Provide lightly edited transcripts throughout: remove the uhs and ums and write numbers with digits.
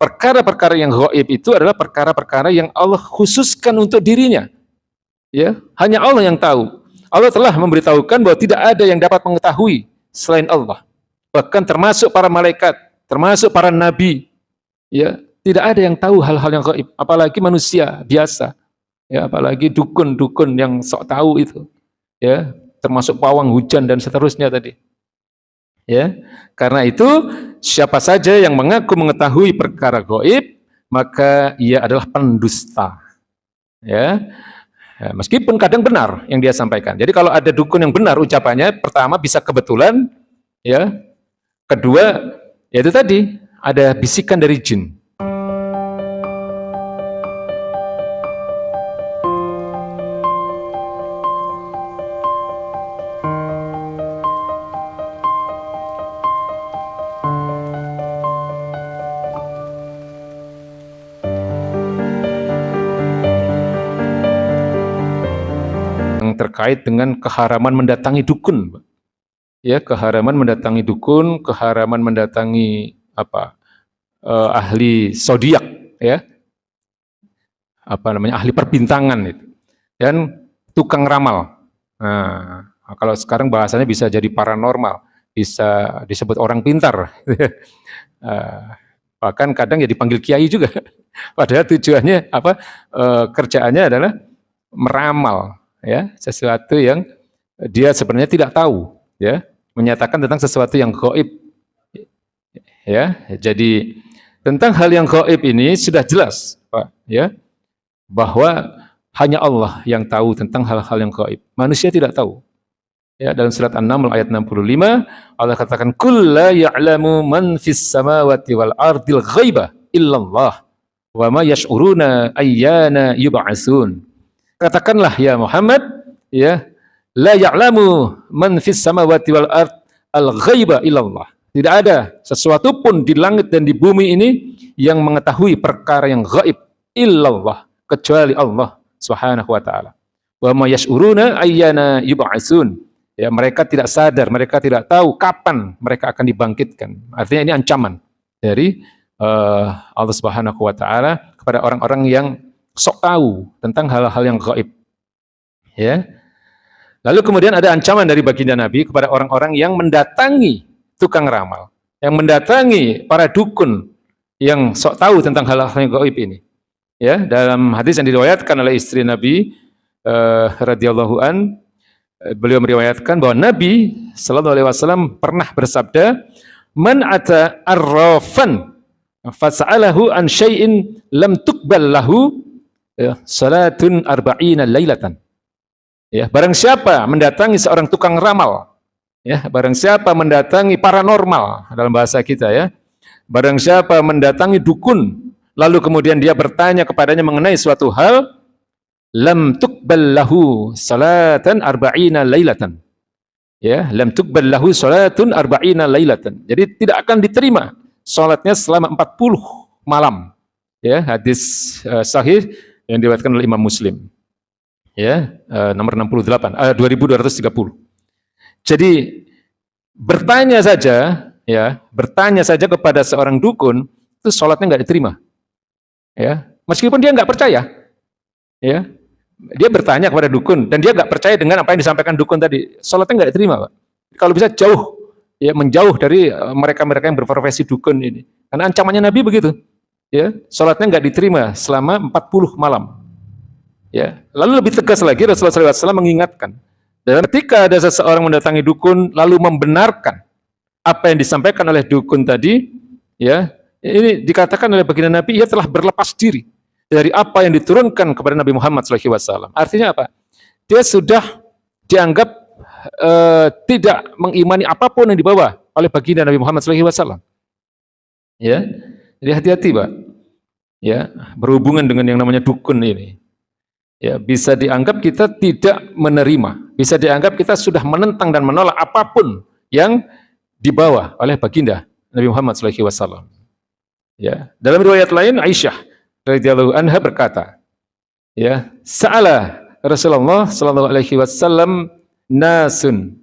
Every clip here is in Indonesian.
perkara-perkara yang gaib itu adalah perkara-perkara yang Allah khususkan untuk dirinya. Ya, hanya Allah yang tahu. Allah telah memberitahukan bahwa tidak ada yang dapat mengetahui selain Allah. Bahkan termasuk para malaikat, termasuk para nabi, ya, tidak ada yang tahu hal-hal yang gaib, apalagi manusia biasa. Ya, apalagi dukun-dukun yang sok tahu itu. Ya, termasuk pawang hujan dan seterusnya tadi. Ya, karena itu siapa saja yang mengaku mengetahui perkara gaib, maka ia adalah pendusta. Ya. Ya, meskipun kadang benar yang dia sampaikan. Jadi kalau ada dukun yang benar ucapannya, pertama bisa kebetulan, ya. Kedua, yaitu tadi ada bisikan dari jin. Terkait dengan keharaman mendatangi dukun, ya, keharaman mendatangi dukun, keharaman mendatangi ahli zodiak, ya, ahli perbintangan itu, dan tukang ramal. Nah, kalau sekarang bahasanya bisa jadi paranormal, bisa disebut orang pintar, bahkan kadang ya dipanggil kiai juga, padahal tujuannya kerjaannya adalah meramal. Ya, sesuatu yang dia sebenarnya tidak tahu, ya, menyatakan tentang sesuatu yang gaib. Ya, jadi tentang hal yang gaib ini sudah jelas, Pak, ya, bahwa hanya Allah yang tahu tentang hal-hal yang gaib. Manusia tidak tahu. Ya, dalam surat An-Naml ayat 65 Allah katakan kul la ya'lamu man fis samawati wal ardil ghaiba illallah wa ma yash'uruna ayyana yub'atsun. Katakanlah ya Muhammad, ya, la ya'lamu man fis samawati wal ard al ghaiba illallah. Tidak ada sesuatu pun di langit dan di bumi ini yang mengetahui perkara yang gaib illallah, kecuali Allah Subhanahu wa taala. Wa ma yash'uruna ayyana yub'atsun. Ya, mereka tidak sadar, mereka tidak tahu kapan mereka akan dibangkitkan. Artinya ini ancaman dari Allah Subhanahu wa taala kepada orang-orang yang sok tahu tentang hal-hal yang gaib. Ya. Lalu kemudian ada ancaman dari baginda Nabi kepada orang-orang yang mendatangi tukang ramal, yang mendatangi para dukun yang sok tahu tentang hal-hal yang gaib ini. Ya, dalam hadis yang diriwayatkan oleh istri Nabi radhiyallahu an, beliau meriwayatkan bahwa Nabi sallallahu alaihi wasallam pernah bersabda, "Man ata arrafan fas'alahu an syai'in lam tuqbal lahu ya, salatun arba'ina lailatan." Ya, barang siapa mendatangi seorang tukang ramal, ya, barang siapa mendatangi paranormal dalam bahasa kita, ya, barang siapa mendatangi dukun, lalu kemudian dia bertanya kepadanya mengenai suatu hal, lam tuqbal lahu salatan arba'ina lailatan. Ya, lam tuqbal lahu salatun arba'ina lailatan. Jadi tidak akan diterima salatnya selama 40 malam. Ya, hadis sahih yang diriwayatkan oleh Imam Muslim, ya, nomor 68, 2230. Jadi bertanya saja, ya, bertanya saja kepada seorang dukun itu sholatnya nggak diterima, ya, meskipun dia nggak percaya, ya, dia bertanya kepada dukun dan dia nggak percaya dengan apa yang disampaikan dukun tadi, sholatnya nggak diterima, Pak. Kalau bisa jauh, ya, menjauh dari mereka-mereka yang berprofesi dukun ini, karena ancamannya Nabi begitu. Ya, salatnya nggak diterima selama 40 malam. Ya, lalu lebih tegas lagi Rasulullah SAW mengingatkan, dan ketika ada seseorang mendatangi dukun lalu membenarkan apa yang disampaikan oleh dukun tadi, ya, ini dikatakan oleh baginda Nabi, ia telah berlepas diri dari apa yang diturunkan kepada Nabi Muhammad SAW. Artinya apa? Dia sudah dianggap tidak mengimani apapun yang dibawa oleh baginda Nabi Muhammad SAW. Ya. Jadi hati-hati, Pak. Ya, berhubungan dengan yang namanya dukun ini. Ya, bisa dianggap kita tidak menerima, bisa dianggap kita sudah menentang dan menolak apapun yang dibawa oleh baginda Nabi Muhammad SAW. Ya, dalam riwayat lain Aisyah radhiyallahu anha berkata, ya, sa'ala Rasulullah sallallahu alaihi wasallam nasun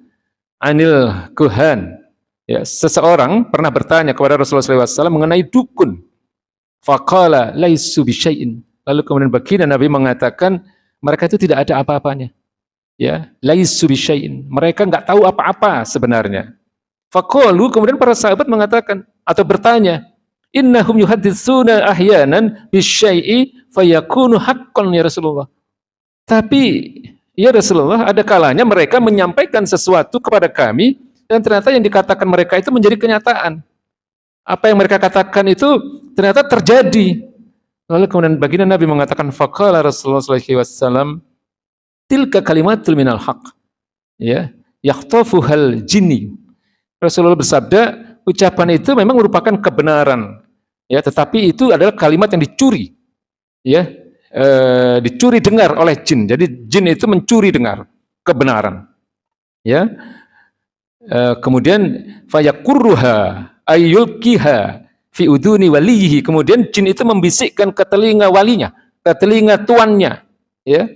anil kuhan. Ya, seseorang pernah bertanya kepada Rasulullah SAW mengenai dukun. Faqala laisu bisyai'in. Lalu kemudian baginda Nabi mengatakan mereka itu tidak ada apa-apanya. Ya, laisu bisyai'in. Mereka enggak tahu apa-apa sebenarnya. Faqalu, kemudian para sahabat mengatakan atau bertanya, innahum yuhadditsuna ahyanan bisyai'i fayakunu haqqan ya Rasulullah. Tapi ya Rasulullah, ada kalanya mereka menyampaikan sesuatu kepada kami dan ternyata yang dikatakan mereka itu menjadi kenyataan. Apa yang mereka katakan itu ternyata terjadi. Lalu kemudian baginda Nabi mengatakan faqala Rasulullah sallallahu alaihi wasallam tilka kalimatul minal haqq. Ya, yakhtafuhal jinni. Rasulullah bersabda, ucapan itu memang merupakan kebenaran. Ya, tetapi itu adalah kalimat yang dicuri. Ya, dicuri dengar oleh jin. Jadi jin itu mencuri dengar kebenaran. Ya. Kemudian fayakurruha ayyulkiha fi uduni walihi. Kemudian jin itu membisikkan ke telinga walinya, ke telinga tuannya. Ya.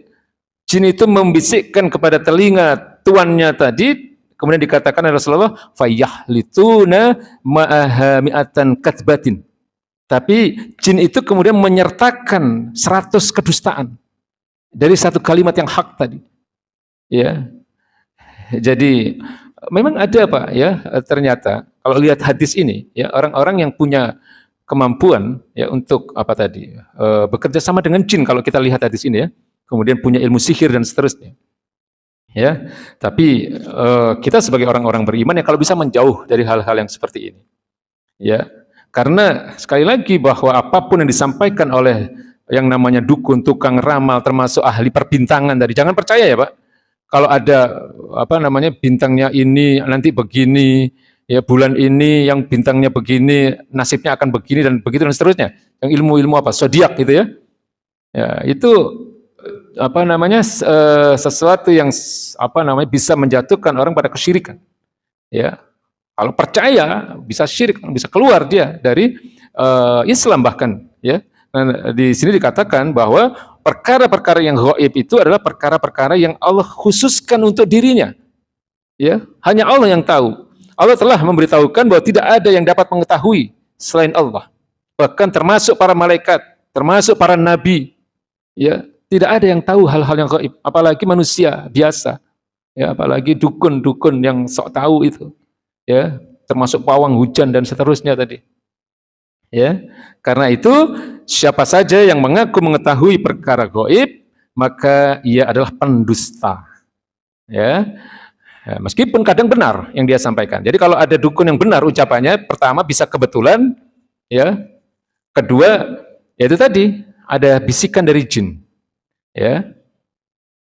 Jin itu membisikkan kepada telinga tuannya tadi. Kemudian dikatakan oleh Rasulullah, fayahlituna ma'aha mi'atan katsbatin. Tapi jin itu kemudian menyertakan 100 kedustaan dari satu kalimat yang hak tadi. Ya. Jadi memang ada Pak ya, ternyata kalau lihat hadis ini ya, orang-orang yang punya kemampuan ya untuk apa tadi? Bekerja sama dengan jin kalau kita lihat hadis ini ya. Kemudian punya ilmu sihir dan seterusnya. Ya. Tapi kita sebagai orang-orang beriman ya kalau bisa menjauh dari hal-hal yang seperti ini. Ya. Karena sekali lagi bahwa apapun yang disampaikan oleh yang namanya dukun, tukang ramal, termasuk ahli perbintangan tadi, jangan percaya ya Pak. Kalau ada apa namanya bintangnya ini nanti begini, ya bulan ini yang bintangnya begini, nasibnya akan begini dan begitu dan seterusnya. Yang ilmu-ilmu apa? Zodiak gitu ya. Ya, itu apa namanya sesuatu yang apa namanya bisa menjatuhkan orang pada kesyirikan. Ya. Kalau percaya bisa syirik, bisa keluar dia dari Islam bahkan, ya. Nah, di sini dikatakan bahwa perkara-perkara yang gaib itu adalah perkara-perkara yang Allah khususkan untuk dirinya. Ya, hanya Allah yang tahu. Allah telah memberitahukan bahwa tidak ada yang dapat mengetahui selain Allah. Bahkan termasuk para malaikat, termasuk para nabi. Ya, tidak ada yang tahu hal-hal yang gaib, apalagi manusia biasa. Ya, apalagi dukun-dukun yang sok tahu itu. Ya, termasuk pawang hujan dan seterusnya tadi. Ya, karena itu siapa saja yang mengaku mengetahui perkara gaib, maka ia adalah pendusta. Ya, meskipun kadang benar yang dia sampaikan. Jadi kalau ada dukun yang benar ucapannya, pertama bisa kebetulan, ya. Kedua, yaitu tadi ada bisikan dari jin. Ya,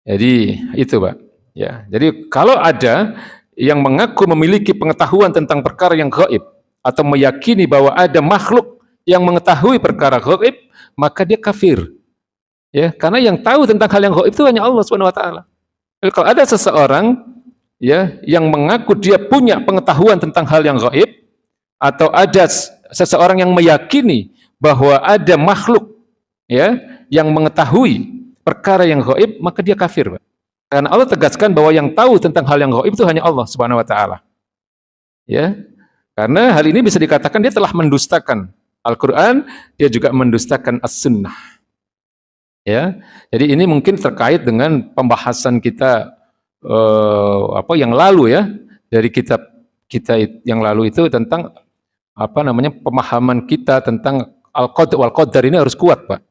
jadi itu Pak. Ya, jadi kalau ada yang mengaku memiliki pengetahuan tentang perkara yang gaib atau meyakini bahwa ada makhluk yang mengetahui perkara gaib, maka dia kafir. Ya, karena yang tahu tentang hal yang gaib itu hanya Allah Subhanahu wa taala. Jadi kalau ada seseorang ya yang mengaku dia punya pengetahuan tentang hal yang gaib atau ada seseorang yang meyakini bahwa ada makhluk ya yang mengetahui perkara yang gaib, maka dia kafir, Pak. Karena Allah tegaskan bahwa yang tahu tentang hal yang gaib itu hanya Allah Subhanahu wa taala. Ya. Karena hal ini bisa dikatakan dia telah mendustakan Al-Qur'an, dia juga mendustakan As-Sunnah. Ya. Jadi ini mungkin terkait dengan pembahasan kita yang lalu ya, dari kitab kita yang lalu itu tentang apa namanya pemahaman kita tentang Al-Qadar wal Qadar ini harus kuat, Pak.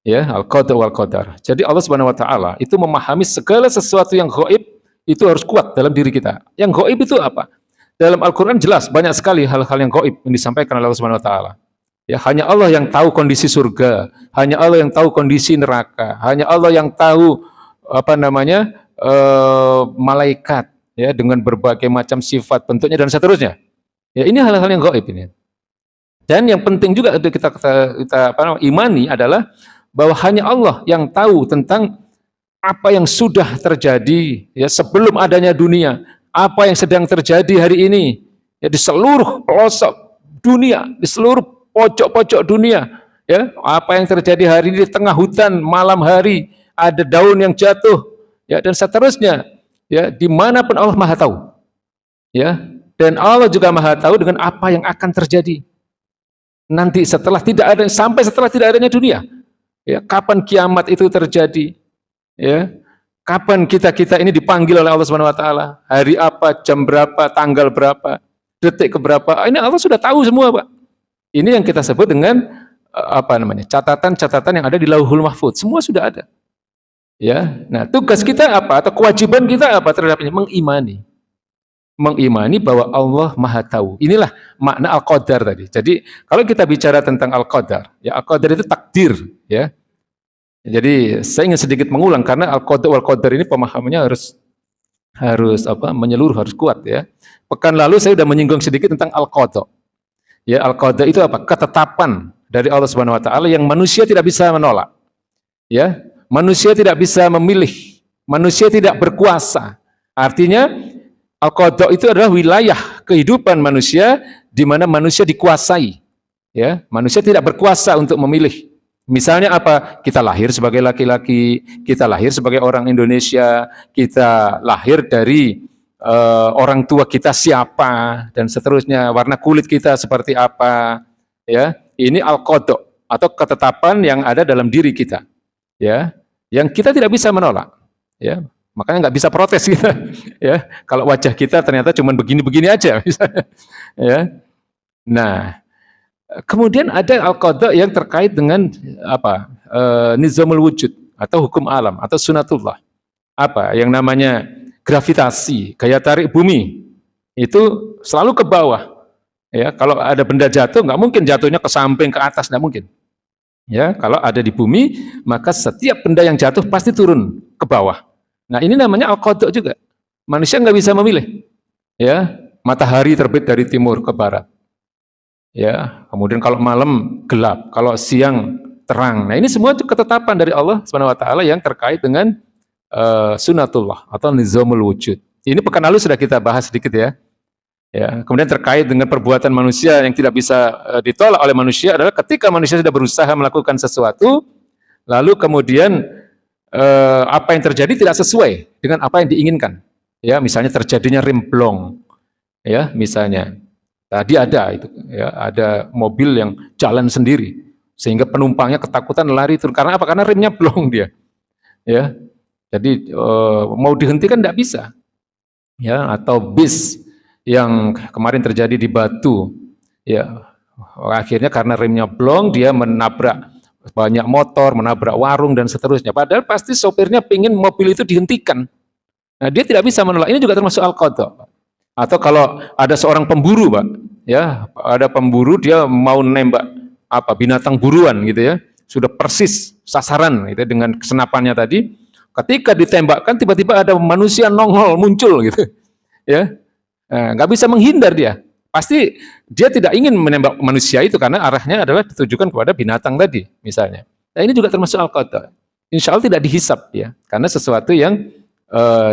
Ya, Al-Qadar wal Qadar. Jadi Allah Subhanahu wa taala itu memahami segala sesuatu yang gaib itu harus kuat dalam diri kita. Yang gaib itu apa? Dalam Al-Qur'an jelas banyak sekali hal-hal yang gaib yang disampaikan oleh Allah Subhanahu wa taala. Ya, hanya Allah yang tahu kondisi surga, hanya Allah yang tahu kondisi neraka, hanya Allah yang tahu apa namanya malaikat ya dengan berbagai macam sifat bentuknya dan seterusnya. Ya, ini hal-hal yang gaib ini. Dan yang penting juga untuk kita imani adalah bahwa hanya Allah yang tahu tentang apa yang sudah terjadi ya sebelum adanya dunia, apa yang sedang terjadi hari ini ya di seluruh pelosok dunia, di seluruh pojok-pojok dunia ya, apa yang terjadi hari ini di tengah hutan malam hari, ada daun yang jatuh ya dan seterusnya ya, dimanapun Allah Maha tahu ya, dan Allah juga Maha tahu dengan apa yang akan terjadi nanti setelah tidak ada, sampai setelah tidak adanya dunia. Ya, kapan kiamat itu terjadi? Ya, kapan kita ini dipanggil oleh Allah Subhanahu wa taala? Hari apa, jam berapa, tanggal berapa, detik keberapa? Ini Allah sudah tahu semua, Pak. Ini yang kita sebut dengan apa namanya? Catatan-catatan yang ada di Lauhul Mahfuz. Semua sudah ada. Ya. Nah, tugas kita apa atau kewajiban kita apa terhadapnya? Mengimani. Mengimani bahwa Allah Maha Tahu. Inilah makna Al-Qadar tadi. Jadi, kalau kita bicara tentang Al-Qadar, ya Al-Qadar itu takdir, ya. Jadi saya ingin sedikit mengulang karena Al-Qada wal Qadar ini pemahamannya harus apa? Menyeluruh, harus kuat ya. Pekan lalu saya sudah menyinggung sedikit tentang Al-Qada. Ya, Al-Qada itu apa? Ketetapan dari Allah Subhanahu wa taala yang manusia tidak bisa menolak. Ya, manusia tidak bisa memilih, manusia tidak berkuasa. Artinya Al-Qada itu adalah wilayah kehidupan manusia di mana manusia dikuasai. Ya, manusia tidak berkuasa untuk memilih. Misalnya apa? Kita lahir sebagai laki-laki, kita lahir sebagai orang Indonesia, kita lahir dari orang tua kita siapa dan seterusnya, warna kulit kita seperti apa, ya. Ini al-qada atau ketetapan yang ada dalam diri kita, ya, yang kita tidak bisa menolak, ya. Makanya nggak bisa protes kita, ya. Kalau wajah kita ternyata cuma begini-begini aja, misalnya, ya. Nah, kemudian ada al-qada yang terkait dengan apa? Nizamul wujud atau hukum alam atau sunatullah. Apa? Yang namanya gravitasi, gaya tarik bumi itu selalu ke bawah. Ya, kalau ada benda jatuh nggak mungkin jatuhnya ke samping, ke atas, nggak mungkin. Ya, kalau ada di bumi maka setiap benda yang jatuh pasti turun ke bawah. Nah, ini namanya al-qada juga. Manusia nggak bisa memilih. Ya, matahari terbit dari timur ke barat. Ya, kemudian kalau malam gelap, kalau siang terang. Nah, ini semua itu ketetapan dari Allah Subhanahu wa taala yang terkait dengan sunatullah atau nizamul wujud. Ini pekan lalu sudah kita bahas sedikit ya. Ya, kemudian terkait dengan perbuatan manusia yang tidak bisa ditolak oleh manusia adalah ketika manusia sudah berusaha melakukan sesuatu, lalu kemudian apa yang terjadi tidak sesuai dengan apa yang diinginkan. Ya, misalnya terjadinya remblong. Ya, misalnya. Tadi ada itu, ya, ada mobil yang jalan sendiri sehingga penumpangnya ketakutan lari turun. Karena apa? Karena remnya blong dia, ya. Jadi mau dihentikan tidak bisa, ya. Atau bis yang kemarin terjadi di Batu, ya. Akhirnya karena remnya blong dia menabrak banyak motor, menabrak warung dan seterusnya. Padahal pasti sopirnya pingin mobil itu dihentikan. Nah, dia tidak bisa menolak. Ini juga termasuk al-qada. Atau kalau ada seorang pemburu, Pak, ya, ada pemburu dia mau nembak apa binatang buruan gitu ya, sudah persis sasaran gitu dengan senapannya tadi. Ketika ditembakkan tiba-tiba ada manusia nongol muncul gitu, ya, nggak bisa menghindar dia. Pasti dia tidak ingin menembak manusia itu karena arahnya adalah ditujukan kepada binatang tadi, misalnya. Nah, ini juga termasuk al-qada. Insya Allah tidak dihisab ya, karena sesuatu yang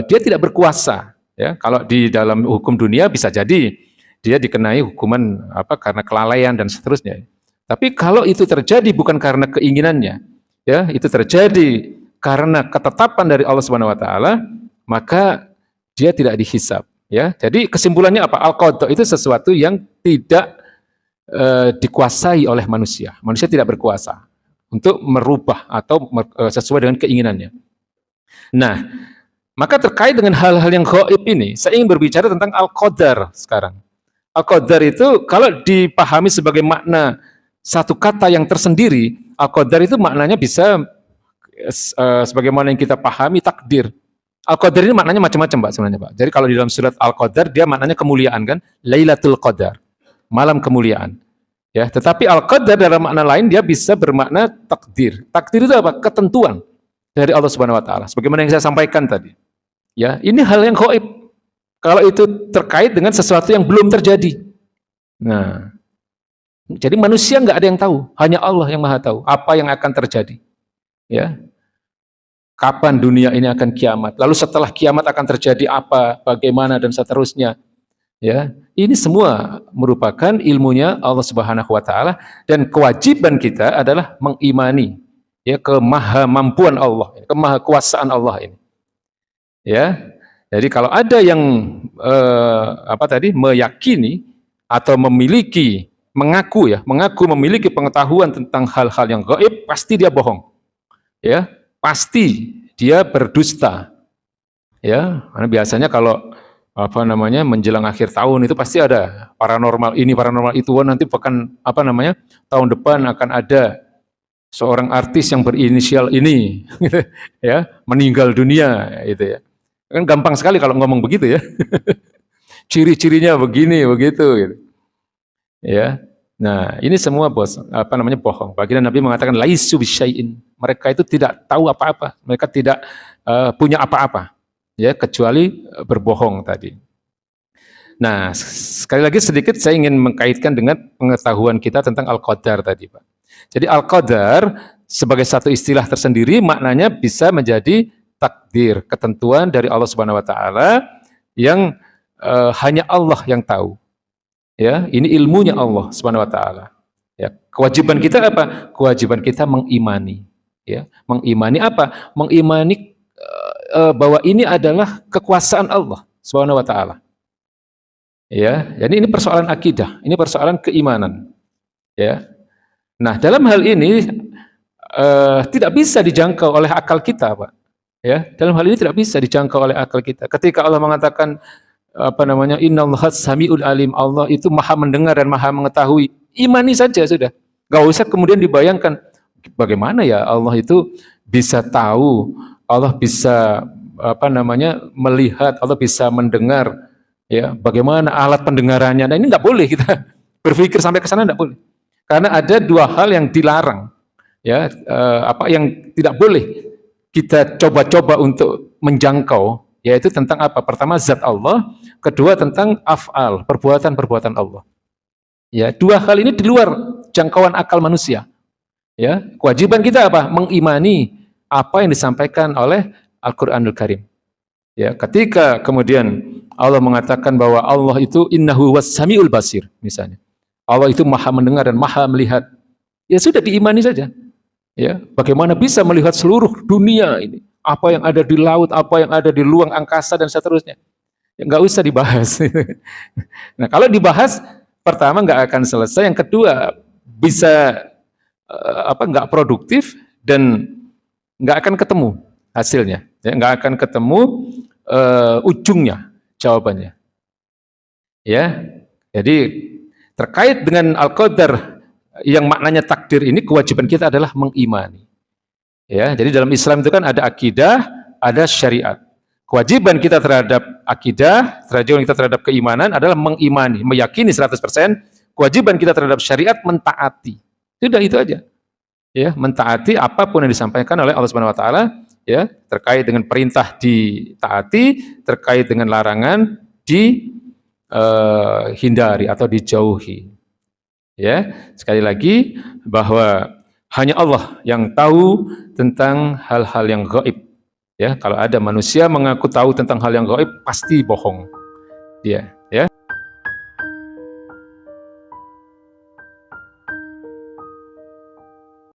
dia tidak berkuasa. Ya, kalau di dalam hukum dunia bisa jadi dia dikenai hukuman apa karena kelalaian dan seterusnya. Tapi kalau itu terjadi bukan karena keinginannya, ya, itu terjadi karena ketetapan dari Allah Subhanahu wa taala, maka dia tidak dihisab, ya. Jadi kesimpulannya apa? Al-qada itu sesuatu yang tidak dikuasai oleh manusia. Manusia tidak berkuasa untuk merubah atau sesuai dengan keinginannya. Nah, maka terkait dengan hal-hal yang gaib ini, saya ingin berbicara tentang al-qadar sekarang. Al-qadar itu kalau dipahami sebagai makna satu kata yang tersendiri, al-qadar itu maknanya bisa sebagaimana yang kita pahami takdir. Al-qadar ini maknanya macam-macam, Pak, sebenarnya, Pak. Jadi kalau di dalam surat al-qadar dia maknanya kemuliaan kan, Lailatul Qadar, malam kemuliaan. Ya, tetapi al-qadar dalam makna lain dia bisa bermakna takdir. Takdir itu apa? Ketentuan dari Allah Subhanahu wa taala. Sebagaimana yang saya sampaikan tadi. Ya, ini hal yang gaib. Kalau itu terkait dengan sesuatu yang belum terjadi. Nah, jadi manusia nggak ada yang tahu, hanya Allah yang Maha tahu apa yang akan terjadi. Ya, kapan dunia ini akan kiamat? Lalu setelah kiamat akan terjadi apa, bagaimana dan seterusnya. Ya, ini semua merupakan ilmunya Allah Subhanahu wa taala dan kewajiban kita adalah mengimani ya kemahamampuan Allah, kemahakuasaan Allah ini. Ya, jadi kalau ada yang meyakini atau memiliki mengaku memiliki pengetahuan tentang hal-hal yang gaib, pasti dia bohong. Ya, pasti dia berdusta. Ya, karena biasanya kalau menjelang akhir tahun itu pasti ada paranormal ini, paranormal itu, nanti bahkan tahun depan akan ada seorang artis yang berinisial ini, gitu, ya, meninggal dunia, gitu ya. Kan gampang sekali kalau ngomong begitu ya. Ciri-cirinya begini, begitu, gitu. Ya. Nah, ini semua bohong. Baginda Nabi mengatakan laisu bisyai'in. Mereka itu tidak tahu apa-apa. Mereka tidak punya apa-apa, ya, kecuali berbohong tadi. Nah, sekali lagi sedikit saya ingin mengkaitkan dengan pengetahuan kita tentang Al-Qadar tadi, Pak. Jadi Al-Qadar sebagai satu istilah tersendiri maknanya bisa menjadi takdir, ketentuan dari Allah Subhanahu wa taala yang hanya Allah yang tahu. Ya, ini ilmunya Allah Subhanahu wa taala. Ya, kewajiban kita apa? Kewajiban kita mengimani, ya. Mengimani apa? Mengimani bahwa ini adalah kekuasaan Allah Subhanahu wa taala. Ya, jadi ini persoalan akidah, ini persoalan keimanan. Ya. Nah, dalam hal ini tidak bisa dijangkau oleh akal kita, Pak. Ya, dalam hal ini tidak bisa dijangkau oleh akal kita. Ketika Allah mengatakan innallaha samiul alim, Allah itu maha mendengar dan maha mengetahui, imani saja sudah. Gak usah kemudian dibayangkan bagaimana ya Allah itu bisa tahu, Allah bisa melihat, Allah bisa mendengar, ya, bagaimana alat pendengarannya. Nah, ini nggak boleh kita berpikir sampai ke sana, nggak boleh. Karena ada dua hal yang dilarang, ya, yang tidak boleh kita coba-coba untuk menjangkau, yaitu tentang apa? Pertama zat Allah, kedua tentang af'al, perbuatan-perbuatan Allah. Ya, dua hal ini di luar jangkauan akal manusia. Ya, kewajiban kita apa? Mengimani apa yang disampaikan oleh Al-Qur'anul Karim. Ya, ketika kemudian Allah mengatakan bahwa Allah itu innahu was-sami'ul basir, misalnya. Allah itu maha mendengar dan maha melihat. Ya sudah, diimani saja. Ya, bagaimana bisa melihat seluruh dunia ini? Apa yang ada di laut, apa yang ada di ruang angkasa dan seterusnya. Ya, nggak usah dibahas. Nah, kalau dibahas, pertama nggak akan selesai, yang kedua bisa nggak produktif dan nggak akan ketemu hasilnya. Ya, nggak akan ketemu ujungnya, jawabannya. Ya, jadi terkait dengan Al-Qadar yang maknanya takdir ini, kewajiban kita adalah mengimani. Ya, jadi dalam Islam itu kan ada akidah, ada syariat. Kewajiban kita terhadap akidah, kewajiban kita terhadap keimanan adalah mengimani, meyakini 100%. Kewajiban kita terhadap syariat mentaati. Sudah, itu aja. Ya, mentaati apapun yang disampaikan oleh Allah Subhanahu wa taala, ya, terkait dengan perintah ditaati, terkait dengan larangan dihindari atau dijauhi. Ya, sekali lagi bahwa hanya Allah yang tahu tentang hal-hal yang gaib. Ya, kalau ada manusia mengaku tahu tentang hal yang gaib, pasti bohong dia. Ya.